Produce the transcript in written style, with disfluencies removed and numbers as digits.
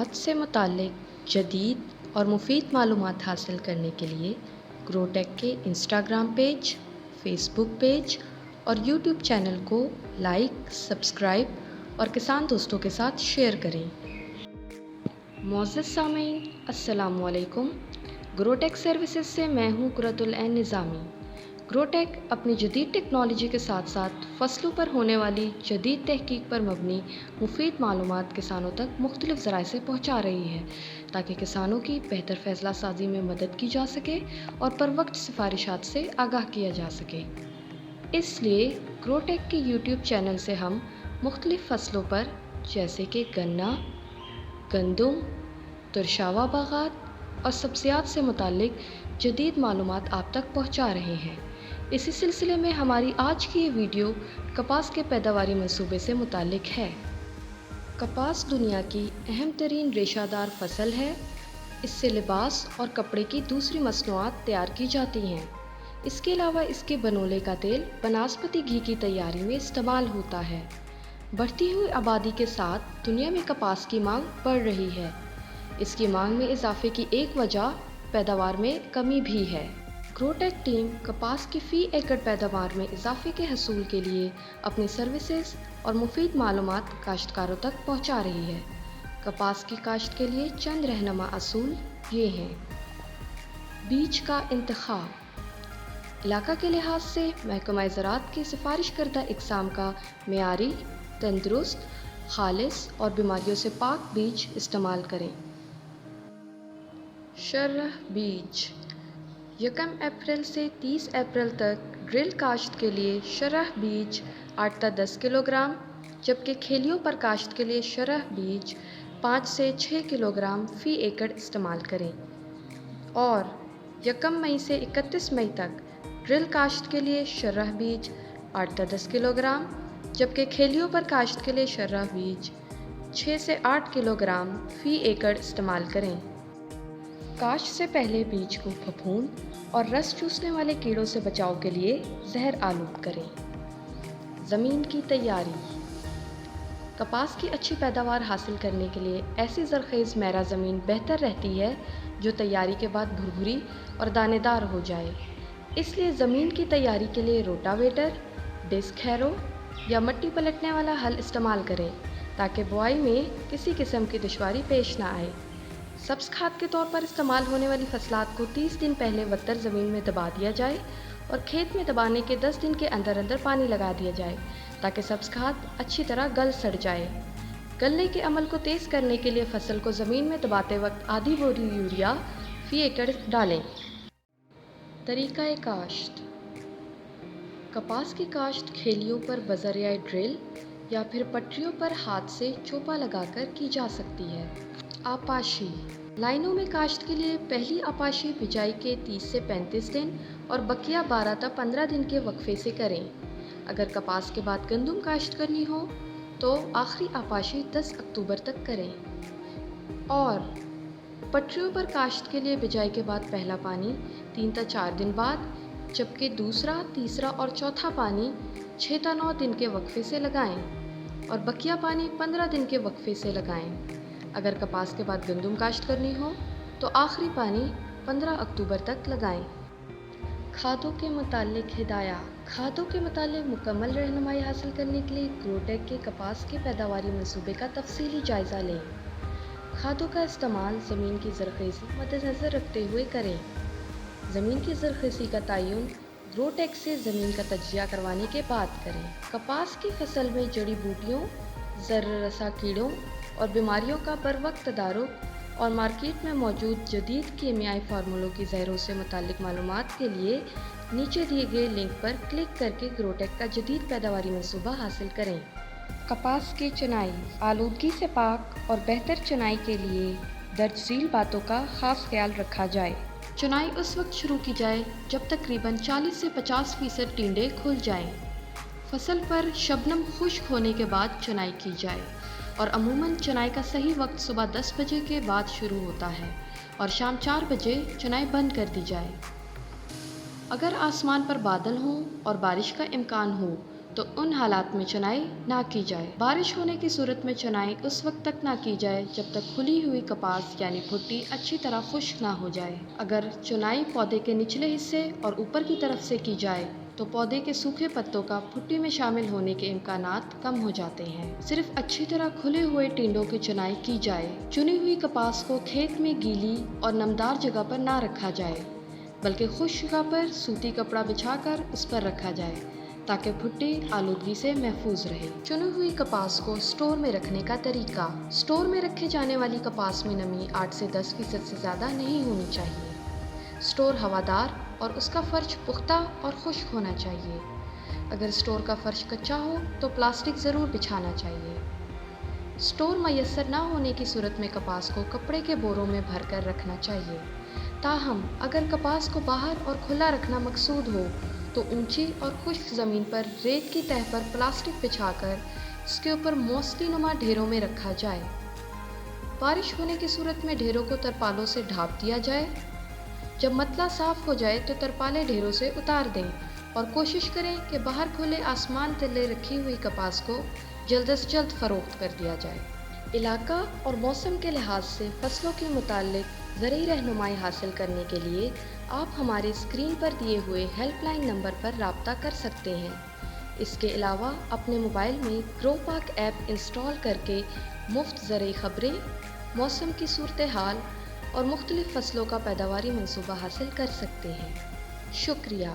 زراعت سے متعلق جدید اور مفید معلومات حاصل کرنے کے لیے گروٹیک کے انسٹاگرام پیج، فیس بک پیج اور یوٹیوب چینل کو لائک، سبسکرائب اور کسان دوستوں کے ساتھ شیئر کریں۔ معزز سامعین، السلام علیکم۔ گروٹیک سروسز سے میں ہوں قرۃ العین نظامی۔ گروٹیک اپنی جدید ٹیکنالوجی کے ساتھ ساتھ فصلوں پر ہونے والی جدید تحقیق پر مبنی مفید معلومات کسانوں تک مختلف ذرائع سے پہنچا رہی ہے تاکہ کسانوں کی بہتر فیصلہ سازی میں مدد کی جا سکے اور پر وقت سفارشات سے آگاہ کیا جا سکے۔ اس لیے گروٹیک کے یوٹیوب چینل سے ہم مختلف فصلوں پر جیسے کہ گنا، گندم، ترشاوا باغات اور سبزیات سے متعلق جدید معلومات آپ تک پہنچا رہے ہیں۔ اسی سلسلے میں ہماری آج کی یہ ویڈیو کپاس کے پیداواری منصوبے سے متعلق ہے۔ کپاس دنیا کی اہم ترین ریشہ دار فصل ہے۔ اس سے لباس اور کپڑے کی دوسری مصنوعات تیار کی جاتی ہیں۔ اس کے علاوہ اس کے بنولے کا تیل بناسپتی گھی کی تیاری میں استعمال ہوتا ہے۔ بڑھتی ہوئی آبادی کے ساتھ دنیا میں کپاس کی مانگ بڑھ رہی ہے۔ اس کی مانگ میں اضافے کی ایک وجہ پیداوار میں کمی بھی ہے۔ گروٹیک ٹیم کپاس کی فی ایکڑ پیداوار میں اضافے کے حصول کے لیے اپنی سروسز اور مفید معلومات کاشتکاروں تک پہنچا رہی ہے۔ کپاس کی کاشت کے لیے چند رہنما اصول یہ ہیں۔ بیج کا انتخاب۔ علاقہ کے لحاظ سے محکمہ زراعت کی سفارش کردہ اقسام کا معیاری، تندرست، خالص اور بیماریوں سے پاک بیج استعمال کریں۔ شرح بیج۔ 1 اپریل سے 30 اپریل تک ڈرل کاشت کے لیے شرح بیج 8 تا 10 کلو گرام، جبکہ کھیلیوں پر کاشت کے لیے شرح بیج 5 سے 6 کلو گرام فی ایکڑ استعمال کریں۔ اور 1 مئی سے 31 مئی تک ڈرل کاشت کے لیے شرح بیج 8 تا 10 کلو گرام، جبکہ کھیلیوں پر کاشت کے لیے شرح بیج 6 سے 8 کلو گرام فی ایکڑ استعمال کریں۔ کاشت سے پہلے بیج کو پھپھون اور رس چوسنے والے کیڑوں سے بچاؤ کے لیے زہر آلود کریں۔ زمین کی تیاری۔ کپاس کی اچھی پیداوار حاصل کرنے کے لیے ایسی زرخیز میرا زمین بہتر رہتی ہے جو تیاری کے بعد بھربھری اور دانے دار ہو جائے۔ اس لیے زمین کی تیاری کے لیے روٹاویٹر، ڈسک ہیرو یا مٹی پلٹنے والا ہل استعمال کریں تاکہ بوائی میں کسی قسم کی دشواری پیش نہ آئے۔ سبز کھاد کے طور پر استعمال ہونے والی فصلات کو 30 دن پہلے وتر زمین میں دبا دیا جائے اور کھیت میں دبانے کے 10 دن کے اندر اندر پانی لگا دیا جائے تاکہ سبز کھاد اچھی طرح گل سڑ جائے۔ گلنے کے عمل کو تیز کرنے کے لیے فصل کو زمین میں دباتے وقت آدھی بوری یوریا فی ایکڑ ڈالیں۔ طریقہ کاشت۔ کپاس کی کاشت کھیلیوں پر بذریعہ ڈرل یا پھر پٹریوں پر ہاتھ سے چوپا لگا کر کی جا سکتی ہے۔ آپاشی۔ لائنوں میں کاشت کے لیے پہلی آپاشی بجائی کے 30 سے 35 دن اور بقیہ 12 تا 15 دن کے وقفے سے کریں۔ اگر کپاس کے بعد گندم کاشت کرنی ہو تو آخری آپاشی 10 اکتوبر تک کریں۔ اور پٹریوں پر کاشت کے لیے بجائی کے بعد پہلا پانی 3 تا 4 دن بعد، جبکہ دوسرا، تیسرا اور چوتھا پانی 6 تا 9 دن کے وقفے سے لگائیں اور بقیہ پانی 15 دن کے وقفے سے لگائیں۔ اگر کپاس کے بعد گندم کاشت کرنی ہو تو آخری پانی 15 اکتوبر تک لگائیں۔ کھادوں کے متعلق ہدایات۔ کھادوں کے متعلق مکمل رہنمائی حاصل کرنے کے لیے گروٹیک کے کپاس کے پیداواری منصوبے کا تفصیلی جائزہ لیں۔ کھادوں کا استعمال زمین کی زرخیزی مد نظر رکھتے ہوئے کریں۔ زمین کی زرخیزی کا تعین گروٹیک سے زمین کا تجزیہ کروانے کے بعد کریں۔ کپاس کی فصل میں جڑی بوٹیوں، ضرر رساں کیڑوں اور بیماریوں کا بروقت تدارک اور مارکیٹ میں موجود جدید کیمیائی فارمولوں کی زہروں سے متعلق معلومات کے لیے نیچے دیے گئے لنک پر کلک کر کے گروٹیک کا جدید پیداواری منصوبہ حاصل کریں۔ کپاس کی چنائی۔ آلودگی سے پاک اور بہتر چنائی کے لیے درج ذیل باتوں کا خاص خیال رکھا جائے۔ چنائی اس وقت شروع کی جائے جب تقریباً 40 سے 50% ٹینڈے کھل جائیں۔ فصل پر شبنم خشک ہونے کے بعد چنائی کی جائے اور عموماً چنائی کا صحیح وقت صبح 10 بجے کے بعد شروع ہوتا ہے اور شام 4 بجے چنائی بند کر دی جائے۔ اگر آسمان پر بادل ہوں اور بارش کا امکان ہو تو ان حالات میں چنائی نہ کی جائے۔ بارش ہونے کی صورت میں چنائی اس وقت تک نہ کی جائے جب تک کھلی ہوئی کپاس یعنی بھٹی اچھی طرح خشک نہ ہو جائے۔ اگر چنائی پودے کے نچلے حصے اور اوپر کی طرف سے کی جائے تو پودے کے سوکھے پتوں کا بھٹی میں شامل ہونے کے امکانات کم ہو جاتے ہیں۔ صرف اچھی طرح کھلے ہوئے ٹینڈوں کی چنائی کی جائے۔ چنی ہوئی کپاس کو کھیت میں گیلی اور نمدار جگہ پر نہ رکھا جائے بلکہ خشک جگہ پر سوتی کپڑا بچھا کر اس پر رکھا جائے تاکہ بھٹی آلودگی سے محفوظ رہے۔ چنی ہوئی کپاس کو اسٹور میں رکھنے کا طریقہ۔ اسٹور میں رکھے جانے والی کپاس میں نمی 8 سے 10% سے زیادہ نہیں ہونی چاہیے۔ اسٹور ہوادار اور اس کا فرش پختہ اور خشک ہونا چاہیے۔ اگر اسٹور کا فرش کچا ہو تو پلاسٹک ضرور بچھانا چاہیے۔ اسٹور میسر نہ ہونے کی صورت میں کپاس کو کپڑے کے بوروں میں بھر کر رکھنا چاہیے۔ تاہم اگر کپاس کو باہر اور کھلا رکھنا مقصود ہو تو اونچی اور خشک زمین پر ریت کی تہہ پر پلاسٹک بچھا کر اس کے اوپر موسلی نما ڈھیروں میں رکھا جائے۔ بارش ہونے کی صورت میں ڈھیروں کو ترپالوں سے ڈھانپ دیا جائے۔ جب متلا صاف ہو جائے تو ترپالیں ڈھیروں سے اتار دیں اور کوشش کریں کہ باہر کھلے آسمان تلے رکھی ہوئی کپاس کو جلد از جلد فروخت کر دیا جائے۔ علاقہ اور موسم کے لحاظ سے فصلوں کے متعلق زرعی رہنمائی حاصل کرنے کے لیے آپ ہمارے اسکرین پر دیے ہوئے ہیلپ لائن نمبر پر رابطہ کر سکتے ہیں۔ اس کے علاوہ اپنے موبائل میں گرو پاک ایپ انسٹال کر کے مفت زرعی خبریں، موسم کی صورتحال اور مختلف فصلوں کا پیداواری منصوبہ حاصل کر سکتے ہیں۔ شکریہ۔